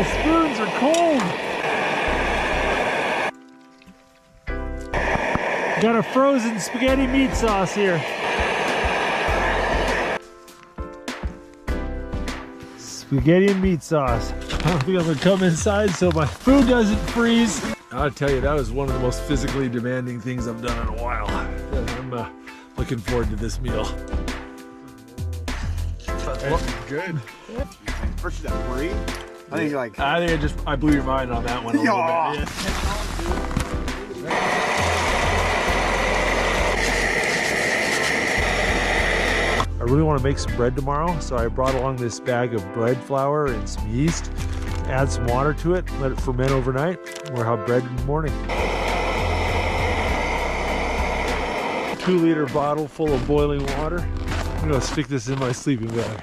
metal spoons are cold. Got a frozen spaghetti meat sauce here. Spaghetti and meat sauce. I don't think I'm gonna come inside so my food doesn't freeze. I'll tell you, that was one of the most physically demanding things I've done in a while. I'm looking forward to this meal. That's good. Versus that breed. I think like. I think I blew your mind on that one a little bit. Yeah. I really want to make some bread tomorrow, so I brought along this bag of bread flour and some yeast. Add some water to it, let it ferment overnight. We'll have bread in the morning. 2-liter bottle full of boiling water. I'm gonna stick this in my sleeping bag.